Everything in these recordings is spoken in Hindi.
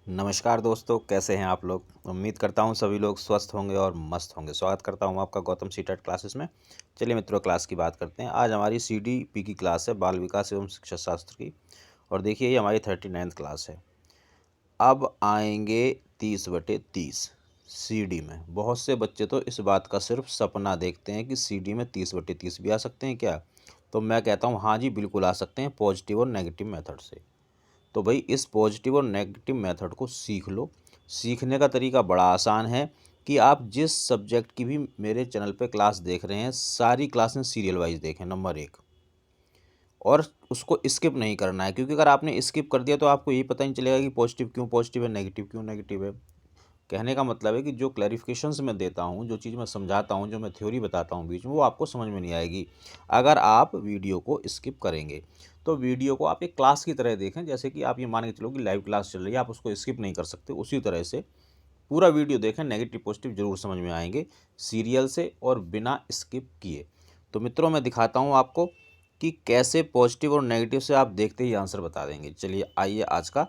नमस्कार दोस्तों, कैसे हैं आप लोग। उम्मीद करता हूं सभी लोग स्वस्थ होंगे और मस्त होंगे। स्वागत करता हूं आपका गौतम सीटेट क्लासेस में। चलिए मित्रों, क्लास की बात करते हैं। आज हमारी CDP की क्लास है, बाल विकास एवं शिक्षा शास्त्र की। और देखिए, ये हमारी 39th क्लास है। अब आएंगे 30/30 CD में। बहुत से बच्चे तो इस बात का सिर्फ सपना देखते हैं कि CD में 30/30 भी आ सकते हैं क्या। तो मैं कहता हूँ हाँ जी, बिल्कुल आ सकते हैं, पॉजिटिव और नेगेटिव मेथड से। तो भाई इस पॉजिटिव और नेगेटिव मेथड को सीख लो। सीखने का तरीका बड़ा आसान है कि आप जिस सब्जेक्ट की भी मेरे चैनल पे क्लास देख रहे हैं, सारी क्लासें सीरियल वाइज देखें, नंबर 1। और उसको स्किप नहीं करना है, क्योंकि अगर आपने स्किप कर दिया तो आपको ये पता नहीं चलेगा कि पॉजिटिव क्यों पॉजिटिव है, नेगेटिव क्यों नेगेटिव है। कहने का मतलब है कि जो क्लैरिफिकेशंस मैं देता हूँ, जो चीज़ मैं समझाता हूँ, जो मैं थ्योरी बताता हूँ बीच में, वो आपको समझ में नहीं आएगी अगर आप वीडियो को स्किप करेंगे। तो वीडियो को आप एक क्लास की तरह देखें। जैसे कि आप ये मान के चलो कि लाइव क्लास चल रही है, आप उसको स्किप नहीं कर सकते, उसी तरह से पूरा वीडियो देखें। नेगेटिव पॉजिटिव जरूर समझ में आएंगे सीरियल से और बिना स्किप किए। तो मित्रों, मैं दिखाता हूँ आपको कि कैसे पॉजिटिव और नेगेटिव से आप देखते ही आंसर बता देंगे। चलिए आइए आज का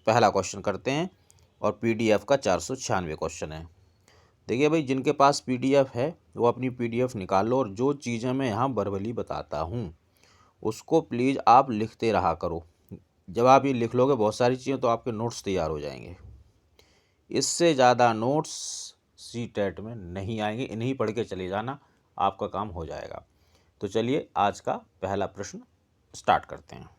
पहला क्वेश्चन करते हैं। और PDF का 496 क्वेश्चन है। देखिए भाई, जिनके पास PDF है वो अपनी PDF निकाल लो, और जो चीज़ें मैं यहाँ वर्बली बताता हूँ उसको प्लीज़ आप लिखते रहा करो। जब आप ये लिख लोगे बहुत सारी चीज़ें, तो आपके नोट्स तैयार हो जाएंगे। इससे ज़्यादा नोट्स CTET में नहीं आएंगे, इन्हीं पढ़ के चले जाना, आपका काम हो जाएगा। तो चलिए आज का पहला प्रश्न स्टार्ट करते हैं।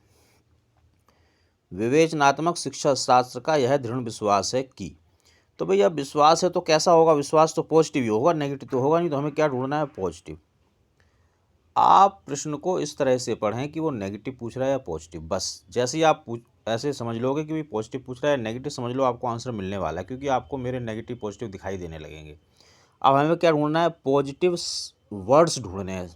विवेचनात्मक शिक्षा शास्त्र का यह दृढ़ विश्वास है कि। तो भैया विश्वास है तो कैसा होगा, विश्वास तो पॉजिटिव ही होगा, नेगेटिव तो होगा नहीं। तो हमें क्या ढूंढना है, पॉजिटिव। आप प्रश्न को इस तरह से पढ़ें कि वो नेगेटिव पूछ रहा है या पॉजिटिव। बस जैसे ही आप ऐसे समझ लोगे कि भाई पॉजिटिव पूछ रहा है नेगेटिव, समझ लो आपको आंसर मिलने वाला है, क्योंकि आपको मेरे नेगेटिव पॉजिटिव दिखाई देने लगेंगे। अब हमें क्या ढूंढना है, पॉजिटिव वर्ड्स ढूंढने हैं।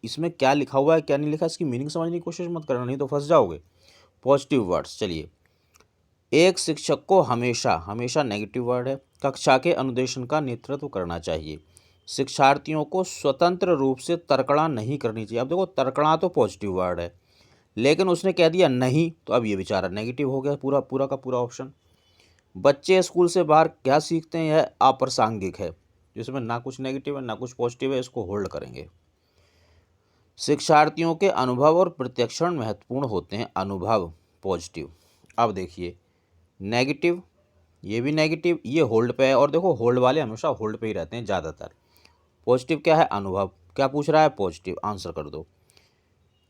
इसमें क्या लिखा हुआ है क्या नहीं लिखा, इसकी मीनिंग समझने की कोशिश मत करना, नहीं तो फंस जाओगे। पॉजिटिव वर्ड्स, चलिए। एक शिक्षक को हमेशा, हमेशा नेगेटिव वर्ड है, कक्षा के अनुदेशन का नेतृत्व करना चाहिए। शिक्षार्थियों को स्वतंत्र रूप से तर्कणा नहीं करनी चाहिए। अब देखो, तर्कणा तो पॉजिटिव वर्ड है, लेकिन उसने कह दिया नहीं, तो अब ये बेचारा नेगेटिव हो गया, पूरा पूरा का पूरा ऑप्शन। बच्चे स्कूल से बाहर क्या सीखते हैं, यह अप्रासंगिक है, जिसमें ना कुछ नेगेटिव है ना कुछ पॉजिटिव है, इसको होल्ड करेंगे। शिक्षार्थियों के अनुभव और प्रत्यक्षण महत्वपूर्ण होते हैं, अनुभव पॉजिटिव। अब देखिए, नेगेटिव, ये भी नेगेटिव, ये होल्ड पे है। और देखो, होल्ड वाले हमेशा होल्ड पे ही रहते हैं ज़्यादातर। पॉजिटिव क्या है, अनुभव। क्या पूछ रहा है, पॉजिटिव, आंसर कर दो।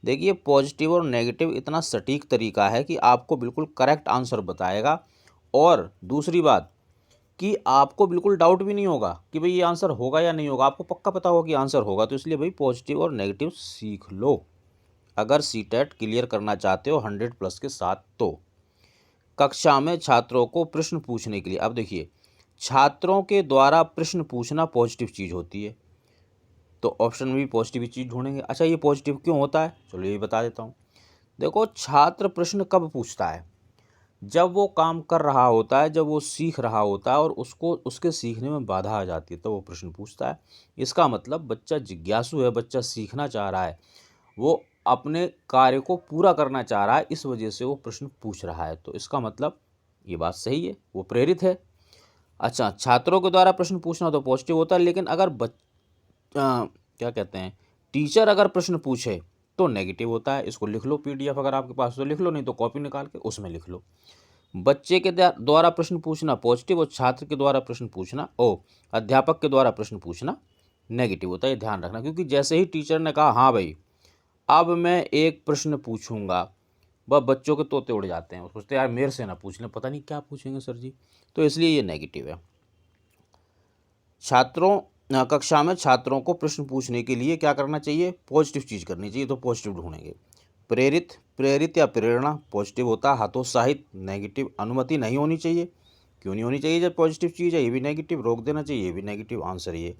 देखिए, पॉजिटिव और नेगेटिव इतना सटीक तरीका है कि आपको बिल्कुल करेक्ट आंसर बताएगा। और दूसरी बात कि आपको बिल्कुल डाउट भी नहीं होगा कि भाई ये आंसर होगा या नहीं होगा, आपको पक्का पता होगा कि आंसर होगा। तो इसलिए भाई पॉजिटिव और नेगेटिव सीख लो अगर CTET क्लियर करना चाहते हो 100+ के साथ। तो कक्षा में छात्रों को प्रश्न पूछने के लिए, अब देखिए, छात्रों के द्वारा प्रश्न पूछना पॉजिटिव चीज़ होती है, तो ऑप्शन में भी पॉजिटिव चीज़ ढूंढेंगे। अच्छा, ये पॉजिटिव क्यों होता है, चलो ये बता देता हूँ। देखो, छात्र प्रश्न कब पूछता है, जब वो काम कर रहा होता है, जब वो सीख रहा होता है और उसको उसके सीखने में बाधा आ जाती है, तो वो प्रश्न पूछता है। इसका मतलब बच्चा जिज्ञासु है, बच्चा सीखना चाह रहा है, वो अपने कार्य को पूरा करना चाह रहा है, इस वजह से वो प्रश्न पूछ रहा है। तो इसका मतलब ये बात सही है, वो प्रेरित है। अच्छा, छात्रों के द्वारा प्रश्न पूछना तो पॉजिटिव होता है, लेकिन अगर क्या कहते हैं, टीचर अगर प्रश्न पूछे तो नेगेटिव होता है। इसको लिख लो, PDF अगर आपके पास तो लिख लो, नहीं तो कॉपी निकाल के उसमें लिख लो। बच्चे के द्वारा प्रश्न पूछना पॉजिटिव, और छात्र के द्वारा प्रश्न पूछना, अध्यापक के द्वारा प्रश्न पूछना नेगेटिव होता है। ये ध्यान रखना, क्योंकि जैसे ही टीचर ने कहा हाँ भाई अब मैं एक प्रश्न पूछूंगा, वह बच्चों के तोते उड़ जाते हैं, सोचते हैं यार मेरे से ना पूछ लें, पता नहीं क्या पूछेंगे सर जी। तो इसलिए ये नेगेटिव है। कक्षा में छात्रों को प्रश्न पूछने के लिए क्या करना चाहिए, पॉजिटिव चीज़ करनी चाहिए, तो पॉजिटिव ढूंढेंगे। प्रेरित, प्रेरित या प्रेरणा पॉजिटिव होता है। हतोत्साहित नेगेटिव। अनुमति नहीं होनी चाहिए, क्यों नहीं होनी चाहिए जब पॉजिटिव चीज़ है, ये भी नेगेटिव। रोक देना चाहिए, ये भी नेगेटिव। आंसर ये।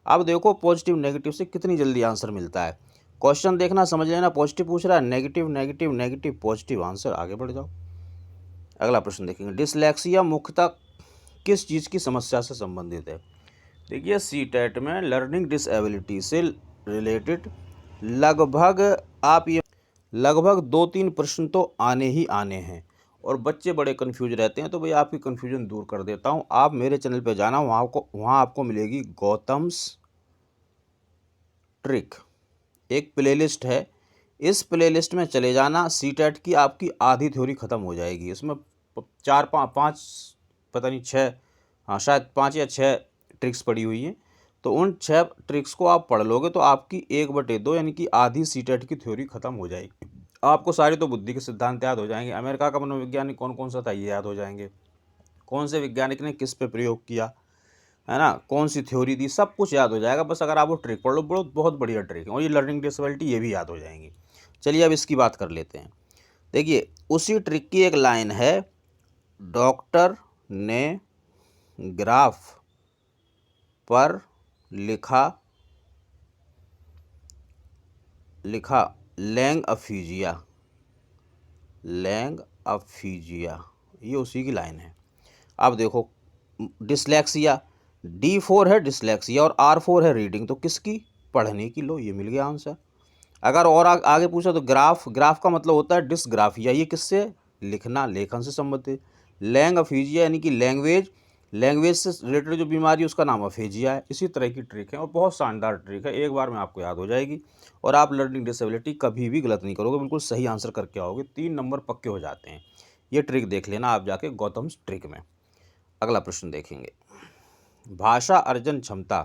अब देखो, पॉजिटिव नेगेटिव से कितनी जल्दी आंसर मिलता है। क्वेश्चन देखना, समझ लेना, पॉजिटिव पूछ रहा है, negative negative negative positive, answer. आगे बढ़ जाओ, अगला प्रश्न देखेंगे। डिसलेक्सिया मुख्यतः किस चीज़ की समस्या से संबंधित है। देखिए, CTET में लर्निंग डिसेबिलिटी से रिलेटेड लगभग 2-3 प्रश्न तो आने ही आने हैं, और बच्चे बड़े कन्फ्यूज रहते हैं। तो भाई आपकी कन्फ्यूजन दूर कर देता हूँ। आप मेरे चैनल पे जाना, वहाँ आपको मिलेगी गौतम्स ट्रिक, एक प्लेलिस्ट है। इस प्लेलिस्ट में चले जाना, सीटेट की आपकी आधी थ्योरी ख़त्म हो जाएगी। इसमें चार पाँच पता नहीं 6, हाँ शायद 5 या 6 ट्रिक्स पड़ी हुई हैं। तो उन 6 ट्रिक्स को आप पढ़ लोगे तो आपकी 1/2 यानी कि आधी सीटेट की थ्योरी ख़त्म हो जाएगी। आपको सारे तो बुद्धि के सिद्धांत याद हो जाएंगे, अमेरिका का मनोवैज्ञानिक कौन कौन सा था ये याद हो जाएंगे, कौन से वैज्ञानिक ने किस पे प्रयोग किया, है ना, कौन सी थ्योरी दी, सब कुछ याद हो जाएगा। बस अगर आप वो ट्रिक पढ़ लो, बहुत बढ़िया ट्रिक है। और ये लर्निंग डिसेबिलिटी ये भी याद हो जाएंगी। चलिए अब इसकी बात कर लेते हैं। देखिए उसी ट्रिक की एक लाइन है, डॉक्टर ने ग्राफ पर लिखा लैंग अफीजिया, ये उसी की लाइन है। अब देखो डिसलेक्सिया, D4 है डिसलेक्सिया और R4 है रीडिंग, तो किसकी, पढ़ने की। लो ये मिल गया आंसर। अगर और आगे पूछा तो ग्राफ का मतलब होता है डिसग्राफिया, ये किससे, लिखना, लेखन से संबंधित। लैंग अफीजिया यानी कि लैंग्वेज से रिलेटेड जो बीमारी है उसका नाम अफेजिया है। इसी तरह की ट्रिक है और बहुत शानदार ट्रिक है, एक बार में आपको याद हो जाएगी और आप लर्निंग डिसेबिलिटी कभी भी गलत नहीं करोगे, बिल्कुल सही आंसर करके आओगे, 3 नंबर पक्के हो जाते हैं। ये ट्रिक देख लेना आप जाके गौतम्स ट्रिक में। अगला प्रश्न देखेंगे, भाषा अर्जन क्षमता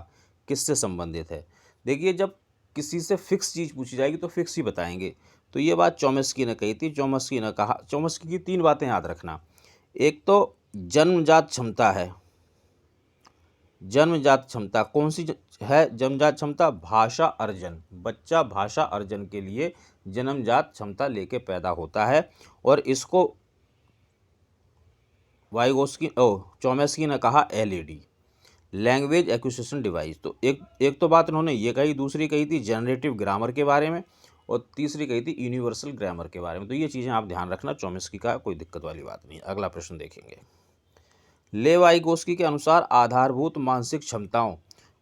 किससे संबंधित है। देखिए जब किसी से फिक्स चीज़ पूछी जाएगी तो फिक्स ही बताएंगे। तो ये बात चॉम्स्की ने कही थी, चॉम्स्की ने कहा, चॉम्स्की की 3 बातें याद रखना। एक तो जन्मजात क्षमता है, जन्मजात क्षमता कौन सी है, जन्मजात क्षमता भाषा अर्जन, बच्चा भाषा अर्जन के लिए जन्मजात क्षमता लेके पैदा होता है। और इसको चॉम्स्की ने कहा LED, लैंग्वेज एक्विजिशन डिवाइस। तो एक तो बात उन्होंने ये कही, दूसरी कही थी जनरेटिव ग्रामर के बारे में और तीसरी कही थी यूनिवर्सल ग्रामर के बारे में। तो ये चीज़ें आप ध्यान रखना, चॉम्स्की का कोई दिक्कत वाली बात नहीं। अगला प्रश्न देखेंगे, लेवाइगोस्की के अनुसार आधारभूत मानसिक क्षमताओं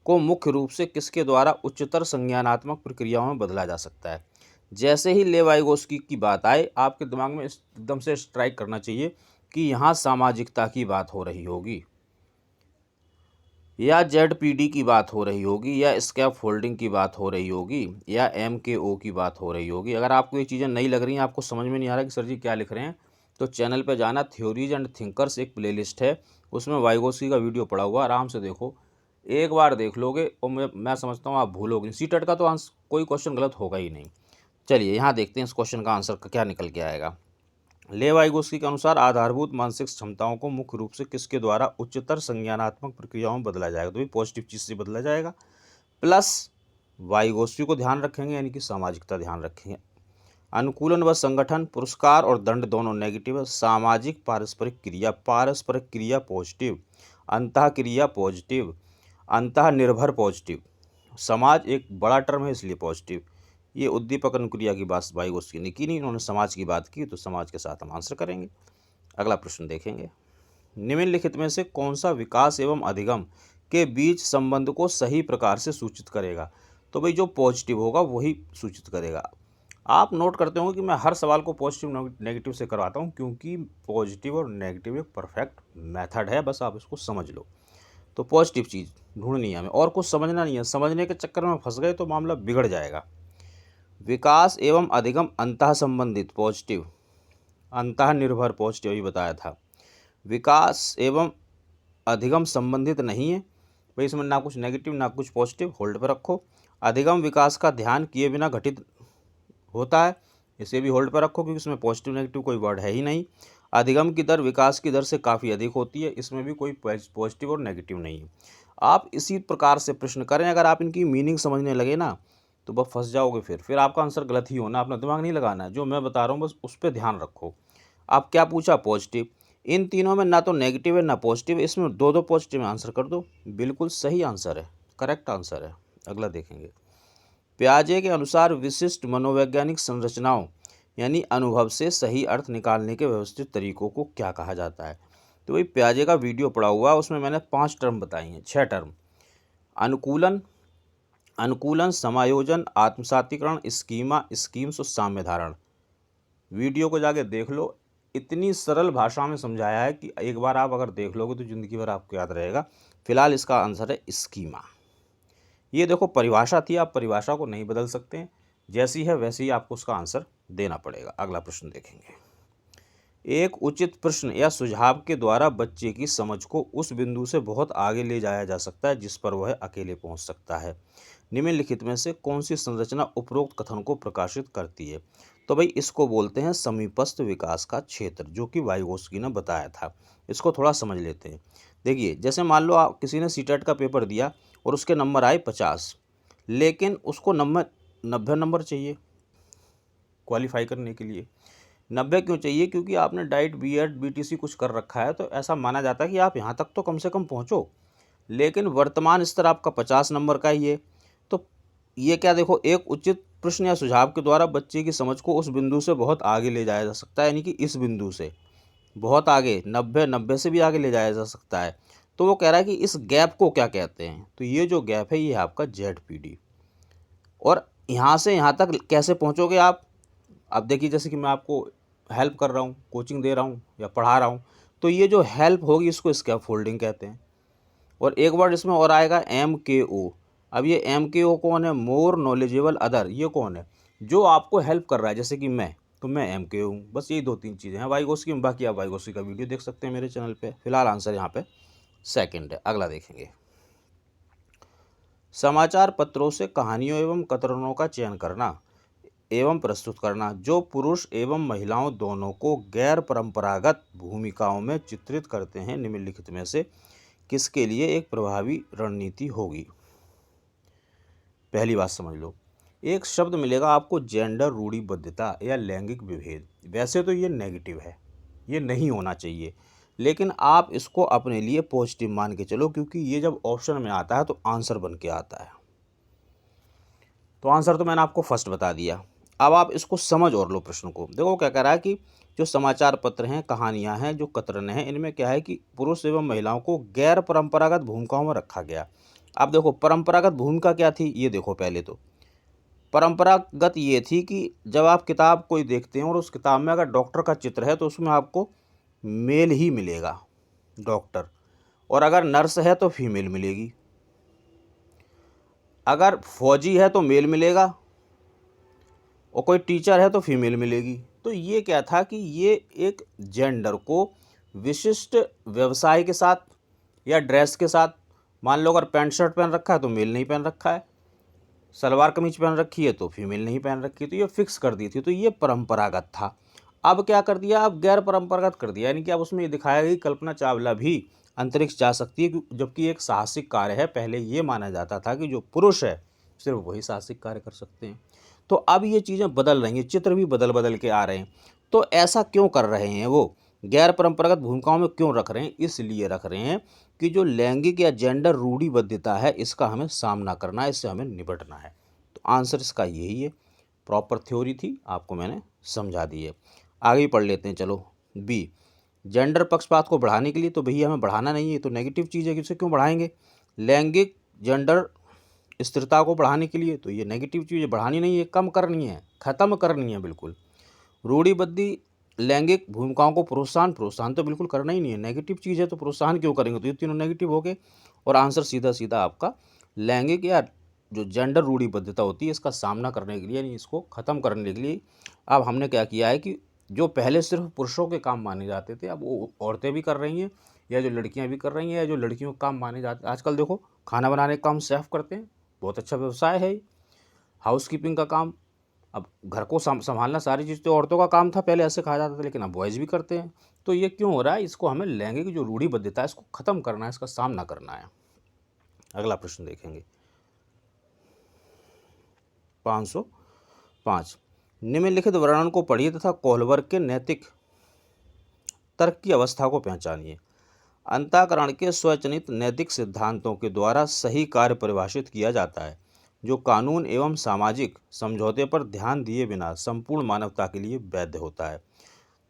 को मुख्य रूप से किसके द्वारा उच्चतर संज्ञानात्मक प्रक्रियाओं में बदला जा सकता है। जैसे ही लेवाइगोस्की की बात आए आपके दिमाग में एकदम से स्ट्राइक करना चाहिए कि यहाँ सामाजिकता की बात हो रही होगी या ZPD की बात हो रही होगी या स्कैप फोल्डिंग की बात हो रही होगी या MKO की बात हो रही होगी। अगर आपको ये चीज़ें नहीं लग रही हैं, आपको समझ में नहीं आ रहा कि सर जी क्या लिख रहे हैं, तो चैनल पे जाना, थ्योरीज एंड थिंकर्स एक प्लेलिस्ट है, उसमें वाइगोस्की का वीडियो पड़ा हुआ, आराम से देखो, एक बार देख लोगे और मैं समझता हूँ आप भूलोगे नहीं। सीटेट का तो आंसर कोई क्वेश्चन गलत होगा ही नहीं। चलिए यहाँ देखते हैं इस क्वेश्चन का आंसर क्या निकल के आएगा। लेवाइगोस्की के अनुसार आधारभूत मानसिक क्षमताओं को मुख्य रूप से किसके द्वारा उच्चतर संज्ञानात्मक प्रक्रियाओं में बदला जाएगा। तो भी पॉजिटिव चीज़ से बदला जाएगा, प्लस वाइगोस्की को ध्यान रखेंगे यानी कि सामाजिकता ध्यान रखेंगे। अनुकूलन व संगठन, पुरस्कार और दंड दोनों नेगेटिव है। सामाजिक पारस्परिक क्रिया पॉजिटिव, अंतः क्रिया पॉजिटिव, अंतः निर्भर पॉजिटिव। समाज एक बड़ा टर्म है इसलिए पॉजिटिव। ये उद्दीपक अनुक्रिया की बात वाइगोस्की ने की नहीं, इन्होंने समाज की बात की, तो समाज के साथ हम आंसर करेंगे। अगला प्रश्न देखेंगे, निम्नलिखित में से कौन सा विकास एवं अधिगम के बीच संबंध को सही प्रकार से सूचित करेगा। तो भाई जो पॉजिटिव होगा वही सूचित करेगा। आप नोट करते होंगे कि मैं हर सवाल को पॉजिटिव नेगेटिव से करवाता हूँ, क्योंकि पॉजिटिव और नेगेटिव एक परफेक्ट मेथड है, बस आप इसको समझ लो। तो पॉजिटिव चीज़ ढूंढनी है हमें और कुछ समझना नहीं है, समझने के चक्कर में फंस गए तो मामला बिगड़ जाएगा। विकास एवं अधिगम अंतः संबंधित पॉजिटिव, अंतः निर्भर पॉजिटिव ही बताया था। विकास एवं अधिगम संबंधित नहीं है भाई, इसमें ना कुछ नेगेटिव ना कुछ पॉजिटिव, होल्ड पर रखो। अधिगम विकास का ध्यान किए बिना घटित होता है, इसे भी होल्ड पर रखो क्योंकि इसमें पॉजिटिव नेगेटिव कोई वर्ड है ही नहीं। अधिगम की दर विकास की दर से काफ़ी अधिक होती है, इसमें भी कोई पॉजिटिव और नेगेटिव नहीं है। आप इसी प्रकार से प्रश्न करें, अगर आप इनकी मीनिंग समझने लगे ना तो बस फंस जाओगे, फिर आपका आंसर गलत ही होना। अपना दिमाग नहीं लगाना है, जो मैं बता रहा हूँ बस उस पर ध्यान रखो। आप क्या पूछा, पॉजिटिव, इन तीनों में ना तो नेगेटिव है ना पॉजिटिव, इसमें दो पॉजिटिव में आंसर कर दो, बिल्कुल सही आंसर है, करेक्ट आंसर है। अगला देखेंगे, पियाजे के अनुसार विशिष्ट मनोवैज्ञानिक संरचनाओं यानी अनुभव से सही अर्थ निकालने के व्यवस्थित तरीकों को क्या कहा जाता है। तो भाई पियाजे का वीडियो पड़ा हुआ है, उसमें मैंने 5 टर्म बताई हैं, 6 टर्म, अनुकूलन, समायोजन, आत्मसातीकरण, स्कीम्स और साम्य धारण। वीडियो को जाके देख लो, इतनी सरल भाषा में समझाया है कि एक बार आप अगर देख लोगे तो ज़िंदगी भर आपको याद रहेगा। फिलहाल इसका आंसर है स्कीमा। ये देखो परिभाषा थी, आप परिभाषा को नहीं बदल सकते हैं, जैसी है वैसे ही आपको उसका आंसर देना पड़ेगा। अगला प्रश्न देखेंगे। एक उचित प्रश्न या सुझाव के द्वारा बच्चे की समझ को उस बिंदु से बहुत आगे ले जाया जा सकता है जिस पर वह अकेले पहुंच सकता है। निम्नलिखित में से कौन सी संरचना उपरोक्त कथन को प्रकाशित करती है? तो भाई इसको बोलते हैं समीपस्थ विकास का क्षेत्र, जो कि वाइगोस्की ने बताया था। इसको थोड़ा समझ लेते हैं। देखिए, जैसे मान लो आप किसी ने सीटेट का पेपर दिया और उसके नंबर आए 50, लेकिन उसको 90 नंबर चाहिए क्वालिफाई करने के लिए। 90 क्यों चाहिए? क्योंकि आपने डाइट, बीएड, बीटीसी कुछ कर रखा है, तो ऐसा माना जाता है कि आप यहाँ तक तो कम से कम पहुँचो। लेकिन वर्तमान स्तर आपका 50 नंबर का ही है। तो ये क्या, देखो, एक उचित प्रश्न या सुझाव के द्वारा बच्चे की समझ को उस बिंदु से बहुत आगे ले जाया जा सकता है, यानी कि इस बिंदु से बहुत आगे, 90 से भी आगे ले जाया जा सकता है। तो वो कह रहा है कि इस गैप को क्या कहते हैं? तो ये जो गैप है ये है आपका ZPD। और यहाँ से यहाँ तक कैसे पहुँचोगे आप? अब देखिए, जैसे कि मैं आपको हेल्प कर रहा हूँ, कोचिंग दे रहा हूँ या पढ़ा रहा हूँ, तो ये जो हेल्प होगी इसको स्कैफोल्डिंग कहते हैं। और एक वर्ड इसमें और आएगा MKO। अब ये MKO कौन है? More knowledgeable other. ये कौन है? जो आपको हेल्प कर रहा है, जैसे कि मैं, तो मैं MKO हूँ। बस यही 2-3 चीज़ें हैं वाइगोस्की में। बाकी आप वाइगोस्की का वीडियो देख सकते हैं मेरे चैनल पे। फिलहाल आंसर यहाँ पे सेकंड है। अगला देखेंगे। समाचार पत्रों से कहानियों एवं कथनों का चयन करना एवं प्रस्तुत करना जो पुरुष एवं महिलाओं दोनों को गैर परंपरागत भूमिकाओं में चित्रित करते हैं, निम्नलिखित में से किसके लिए एक प्रभावी रणनीति होगी? पहली बात समझ लो, एक शब्द मिलेगा आपको जेंडर रूढ़िबद्धता या लैंगिक विभेद। वैसे तो ये नेगेटिव है, ये नहीं होना चाहिए, लेकिन आप इसको अपने लिए पॉजिटिव मान के चलो, क्योंकि ये जब ऑप्शन में आता है तो आंसर बन के आता है। तो आंसर तो मैंने आपको फर्स्ट बता दिया। अब आप इसको समझ और लो प्रश्न को। देखो क्या कह रहा है कि जो समाचार पत्र हैं, कहानियां हैं, जो कतरने हैं, इनमें क्या है कि पुरुष एवं महिलाओं को गैर परंपरागत भूमिकाओं में रखा गया। अब देखो परंपरागत भूमिका क्या थी, ये देखो। पहले तो परंपरागत ये थी कि जब आप किताब कोई देखते हैं और उस किताब में अगर डॉक्टर का चित्र है तो उसमें आपको मेल ही मिलेगा, डॉक्टर। और अगर नर्स है तो फीमेल मिलेगी। अगर फौजी है तो मेल मिलेगा, और कोई टीचर है तो फीमेल मिलेगी। तो ये क्या था कि ये एक जेंडर को विशिष्ट व्यवसाय के साथ या ड्रेस के साथ, मान लो अगर पैंट शर्ट पहन रखा है तो मेल नहीं पहन रखा है, सलवार कमीज पहन रखी है तो फीमेल नहीं पहन रखी, तो ये फिक्स कर दी थी। तो ये परंपरागत था। अब क्या कर दिया? अब गैर परंपरागत कर दिया, यानी कि अब उसमें ये दिखाया गया कि कल्पना चावला भी अंतरिक्ष जा सकती है, जबकि एक साहसिक कार्य है। पहले ये माना जाता था कि जो पुरुष है सिर्फ वही साहसिक कार्य कर सकते हैं। तो अब ये चीज़ें बदल रही हैं, चित्र भी बदल बदल के आ रहे हैं। तो ऐसा क्यों कर रहे हैं? वो गैर परंपरागत भूमिकाओं में क्यों रख रहे हैं? इसलिए रख रहे हैं कि जो लैंगिक या जेंडर रूढ़िबद्धता है इसका हमें सामना करना है, इससे हमें निपटना है। तो आंसर इसका यही है। प्रॉपर थ्योरी थी, आपको मैंने समझा दी है। आगे ही पढ़ लेते हैं, चलो। बी, जेंडर पक्षपात को बढ़ाने के लिए, तो भैया हमें बढ़ाना नहीं है, तो नेगेटिव चीज़ है कि उसे क्यों बढ़ाएंगे। लैंगिक जेंडर स्थिरता को बढ़ाने के लिए, तो ये नेगेटिव चीज़ बढ़ानी नहीं है, कम करनी है, ख़त्म करनी है बिल्कुल। रूढ़िबद्ध लैंगिक भूमिकाओं को प्रोत्साहन तो बिल्कुल करना ही नहीं है, नेगेटिव चीज़ है तो प्रोत्साहन क्यों करेंगे? तो ये तीनों नेगेटिव हो गए। और आंसर सीधा सीधा आपका लैंगिक या जो जेंडर रूढ़िबद्धता होती है इसका सामना करने के लिए, यानी इसको ख़त्म करने के लिए अब हमने क्या किया है कि जो पहले सिर्फ पुरुषों के काम माने जाते थे अब वो औरतें भी कर रही हैं, या जो लड़कियां भी कर रही हैं, या जो लड़कियों के काम माने जाते। आजकल देखो खाना बनाने का काम शेफ़ करते हैं, बहुत अच्छा व्यवसाय है। हाउस कीपिंग का काम, अब घर को संभालना, सारी चीज़ तो औरतों का काम था पहले, ऐसे कहा जाता था, लेकिन अब बॉयज़ भी करते हैं। तो ये क्यों हो रहा है? इसको हमें लैंगिक जो रूढ़िबद्धता है इसको ख़त्म करना है, इसका सामना करना है। अगला प्रश्न देखेंगे 505। निम्नलिखित वर्णन को पढ़िए तथा कोहलबर्ग के नैतिक तर्क की अवस्था को पहचानिए। अंतःकरण के स्वचलित नैतिक सिद्धांतों के द्वारा सही कार्य परिभाषित किया जाता है, जो कानून एवं सामाजिक समझौते पर ध्यान दिए बिना संपूर्ण मानवता के लिए वैध होता है।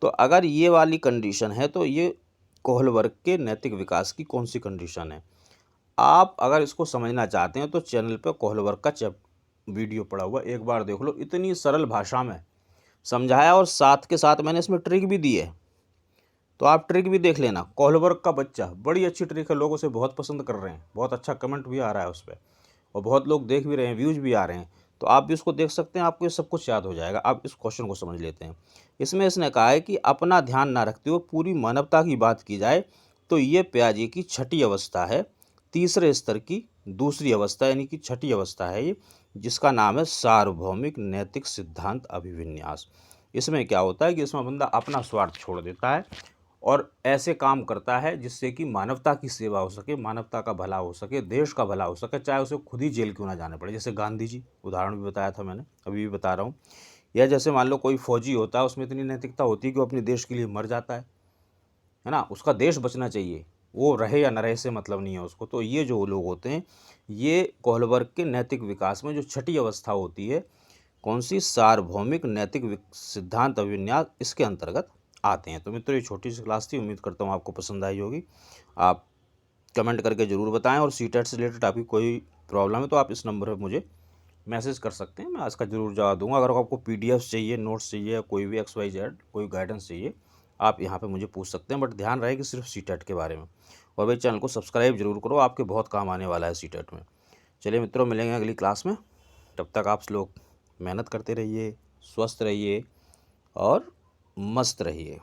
तो अगर ये वाली कंडीशन है तो ये कोहलबर्ग के नैतिक विकास की कौन सी कंडीशन है? आप अगर इसको समझना चाहते हैं तो चैनल पर कोहलबर्ग का वीडियो पड़ा हुआ, एक बार देख लो। इतनी सरल भाषा में समझाया और साथ के साथ मैंने इसमें ट्रिक भी दी है तो आप ट्रिक भी देख लेना, कोहलबर्ग का बच्चा, बड़ी अच्छी ट्रिक है, लोग उसे बहुत पसंद कर रहे हैं, बहुत अच्छा कमेंट भी आ रहा है उस पर और बहुत लोग देख भी रहे हैं, व्यूज भी आ रहे हैं। तो आप भी उसको देख सकते हैं, आपको ये सब कुछ याद हो जाएगा। आप इस क्वेश्चन को समझ लेते हैं। इसमें इसने कहा है कि अपना ध्यान ना रखते हुए पूरी मानवता की बात की जाए तो ये पियाजे की छठी अवस्था है, तीसरे स्तर की दूसरी अवस्था, यानी कि छठी अवस्था है ये, जिसका नाम है सार्वभौमिक नैतिक सिद्धांत अभिविन्यास। इसमें क्या होता है कि इसमें बंदा अपना स्वार्थ छोड़ देता है और ऐसे काम करता है जिससे कि मानवता की सेवा हो सके, मानवता का भला हो सके, देश का भला हो सके, चाहे उसे खुद ही जेल क्यों ना जाने पड़े। जैसे गांधी जी, उदाहरण भी बताया था मैंने, अभी भी बता रहा हूँ। या जैसे मान लो कोई फौजी होता है, उसमें इतनी नैतिकता होती है कि वो अपने देश के लिए मर जाता है ना, उसका देश बचना चाहिए, वो रहे या न रहे से मतलब नहीं है उसको। तो ये जो लोग होते हैं, ये कोहलबर्ग के नैतिक विकास में जो छठी अवस्था होती है, कौन सी, सार्वभौमिक नैतिक सिद्धांत अभिविन्यास, इसके अंतर्गत आते हैं। तो मित्रों, ये छोटी सी क्लास थी, उम्मीद करता हूँ आपको पसंद आई होगी। आप कमेंट करके ज़रूर बताएं और सीटेट से रिलेटेड आपकी कोई प्रॉब्लम है तो आप इस नंबर पर मुझे मैसेज कर सकते हैं, मैं इसका ज़रूर जवाब दूंगा। अगर आपको पीडीएफ चाहिए, नोट्स चाहिए, या कोई भी XYZ कोई गाइडेंस चाहिए, आप यहाँ पे मुझे पूछ सकते हैं, बट ध्यान रहे कि सिर्फ सीटेट के बारे में। और भाई चैनल को सब्सक्राइब जरूर करो, आपके बहुत काम आने वाला है सीटेट में। चलिए मित्रों, मिलेंगे अगली क्लास में। तब तक आप लोग मेहनत करते रहिए, स्वस्थ रहिए और मस्त रहिए।